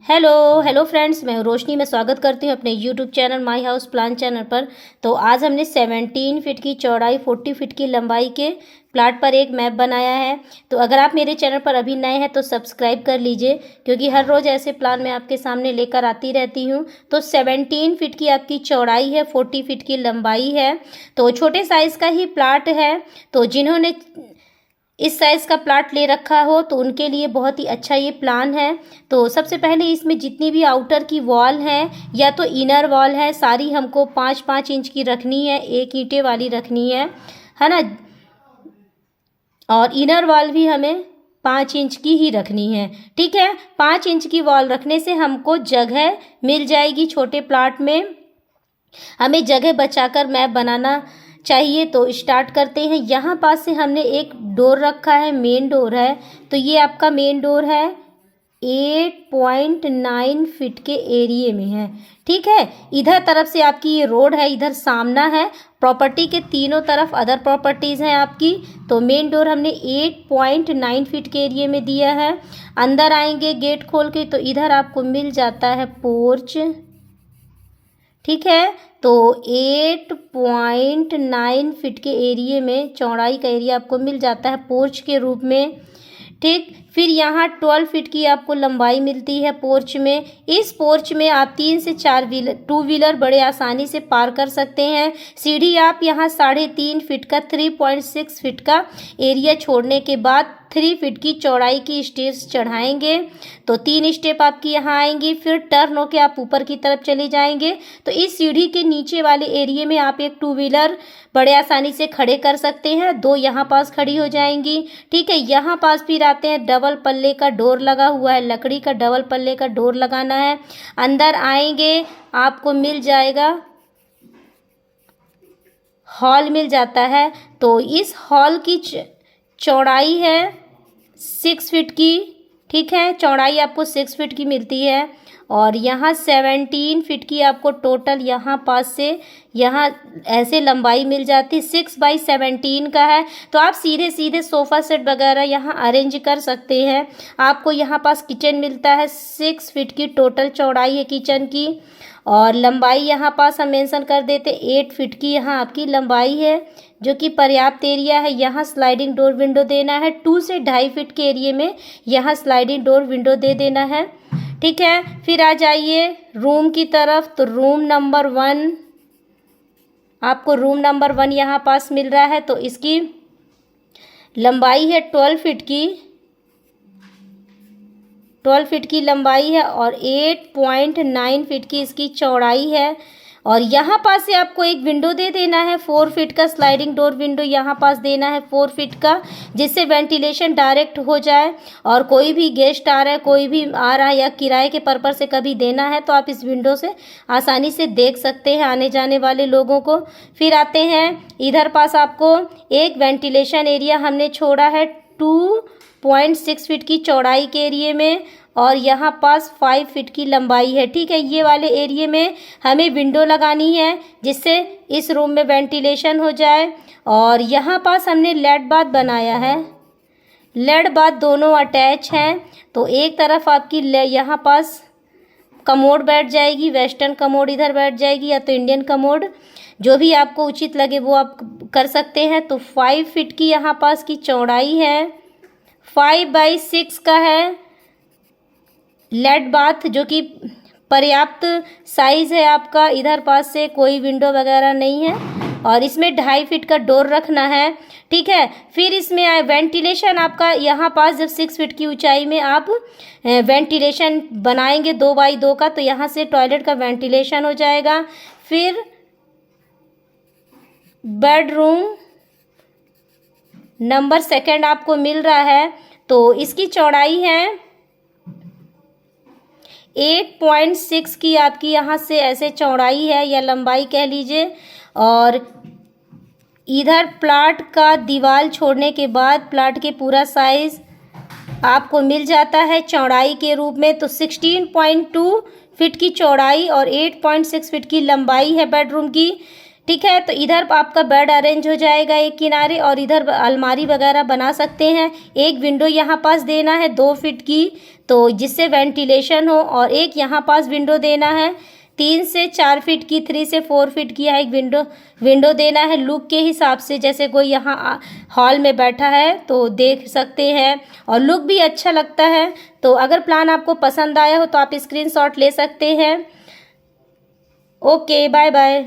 Hello friends, मैं हूँ रोशनी। मैं स्वागत करती हूँ अपने YouTube channel my house plan channel पर। तो आज हमने 17 फीट की चौड़ाई 40 फीट की लंबाई के प्लाट पर एक मैप बनाया है। तो अगर आप मेरे चैनल पर अभी नए हैं तो सब्सक्राइब कर लीजिए, क्योंकि हर रोज़ ऐसे प्लान मैं आपके सामने लेकर आती रहती हूँ। तो 17 फीट की आपकी चौड़ाई है, 40 फीट की लंबाई है। तो छोटे साइज़ का ही प्लाट है। तो जिन्होंने इस साइज़ का प्लाट ले रखा हो तो उनके लिए बहुत ही अच्छा ये प्लान है। तो सबसे पहले इसमें जितनी भी आउटर की वॉल है या तो इनर वॉल है, सारी हमको 5-5 इंच की रखनी है, एक ईंटें वाली रखनी है ना। और इनर वॉल भी हमें 5 इंच की ही रखनी है, ठीक है। 5 इंच की वॉल रखने से हमको जगह मिल जाएगी छोटे प्लाट में। हमें जगह बचाकर मैप बनाना चाहिए। तो स्टार्ट करते हैं। यहाँ पास से हमने एक डोर रखा है, मेन डोर है। तो ये आपका मेन डोर है, 8.9 फीट के एरिए में है, ठीक है। इधर तरफ से आपकी ये रोड है, इधर सामना है। प्रॉपर्टी के तीनों तरफ अदर प्रॉपर्टीज़ हैं आपकी। तो मेन डोर हमने 8.9 फीट के एरिए में दिया है। अंदर आएंगे गेट खोल के तो इधर आपको मिल जाता है पोर्च, ठीक है। तो 8.9 फीट के एरिए में चौड़ाई का एरिया आपको मिल जाता है पोर्च के रूप में, ठीक। फिर यहाँ 12 फीट की आपको लंबाई मिलती है पोर्च में। इस पोर्च में आप 3 से 4 टू व्हीलर बड़े आसानी से पार कर सकते हैं। सीढ़ी आप यहाँ 3.5 फीट का 3.6 फीट का एरिया छोड़ने के बाद 3 फीट की चौड़ाई की स्टेप्स चढ़ाएंगे। तो 3 स्टेप आपकी यहाँ आएंगी, फिर टर्न होके आप ऊपर की तरफ चले जाएंगे। तो इस सीढ़ी के नीचे वाले एरिया में आप एक टू व्हीलर बड़े आसानी से खड़े कर सकते हैं। 2 यहाँ पास खड़ी हो जाएंगी, ठीक है। यहाँ पास फिर आते हैं, डबल पल्ले का डोर लगा हुआ है, लकड़ी का डबल पल्ले का डोर लगाना है। अंदर आएंगे आपको मिल जाएगा हॉल मिल जाता है। तो इस हॉल की चौड़ाई है 6 फीट की, ठीक है। चौड़ाई आपको 6 फीट की मिलती है। और यहाँ 17 फीट की आपको टोटल यहाँ पास से यहाँ ऐसे लंबाई मिल जाती है। 6x17 का है। तो आप सीधे सीधे सोफ़ा सेट वगैरह यहाँ अरेंज कर सकते हैं। आपको यहाँ पास किचन मिलता है, 6 फीट की टोटल चौड़ाई है किचन की। और लंबाई यहाँ पास हम मेंशन कर देते 8 फीट की यहाँ आपकी लंबाई है, जो कि पर्याप्त एरिया है। यहाँ स्लाइडिंग डोर विंडो देना है। 2 से 2.5 फीट के एरिए में यहाँ स्लाइडिंग डोर विंडो दे देना है, ठीक है। फिर आ जाइए रूम की तरफ। तो रूम नंबर 1 आपको रूम नंबर 1 यहाँ पास मिल रहा है। तो इसकी लंबाई है 12 फीट की, 12 फीट की लंबाई है और 8.9 फीट की इसकी चौड़ाई है। और यहाँ पास से आपको एक विंडो दे देना है, 4 फीट का स्लाइडिंग डोर विंडो यहाँ पास देना है 4 फीट का, जिससे वेंटिलेशन डायरेक्ट हो जाए। और कोई भी गेस्ट आ रहा है, कोई भी आ रहा है या किराए के पर्पस से कभी देना है तो आप इस विंडो से आसानी से देख सकते हैं आने जाने वाले लोगों को। फिर आते हैं इधर पास आपको एक वेंटिलेशन एरिया हमने छोड़ा है 2.6 फीट की चौड़ाई के एरिए में। और यहाँ पास 5 फीट की लंबाई है, ठीक है। ये वाले एरिए में हमें विंडो लगानी है, जिससे इस रूम में वेंटिलेशन हो जाए। और यहाँ पास हमने लेड बाथ बनाया है, लेड बाथ दोनों अटैच हैं। तो एक तरफ आपकी यहाँ पास कमोड बैठ जाएगी, वेस्टर्न कमोड इधर बैठ जाएगी या तो इंडियन कमोड, जो भी आपको उचित लगे वो आप कर सकते हैं। तो 5 फीट की यहाँ पास की चौड़ाई है, 5x6 का है लेड बाथ, जो कि पर्याप्त साइज़ है आपका। इधर पास से कोई विंडो वगैरह नहीं है। और इसमें 2.5 फीट का डोर रखना है, ठीक है। फिर इसमें वेंटिलेशन आपका यहाँ पास जब 6 फीट की ऊंचाई में आप वेंटिलेशन बनाएंगे 2x2 का, तो यहाँ से टॉयलेट का वेंटिलेशन हो जाएगा। फिर बेडरूम नंबर 2 आपको मिल रहा है। तो इसकी चौड़ाई है 8.6 की आपकी यहाँ से ऐसे चौड़ाई है या लंबाई कह लीजिए। और इधर प्लाट का दीवार छोड़ने के बाद प्लाट के पूरा साइज़ आपको मिल जाता है चौड़ाई के रूप में। तो 16.2 फीट की चौड़ाई और 8.6 फीट की लंबाई है बेडरूम की। ठीक है। तो इधर आपका बेड अरेंज हो जाएगा एक किनारे, और इधर अलमारी वगैरह बना सकते हैं। एक विंडो यहाँ पास देना है 2 फीट की, तो जिससे वेंटिलेशन हो, और एक यहाँ पास विंडो देना है 3 से 4 फीट की, 3 से 4 फीट की एक विंडो देना है लुक के हिसाब से। जैसे कोई यहाँ हॉल में बैठा है तो देख सकते हैं, और लुक भी अच्छा लगता है। तो अगर प्लान आपको पसंद आया हो तो आप स्क्रीनशॉट ले सकते हैं। Okay, bye bye.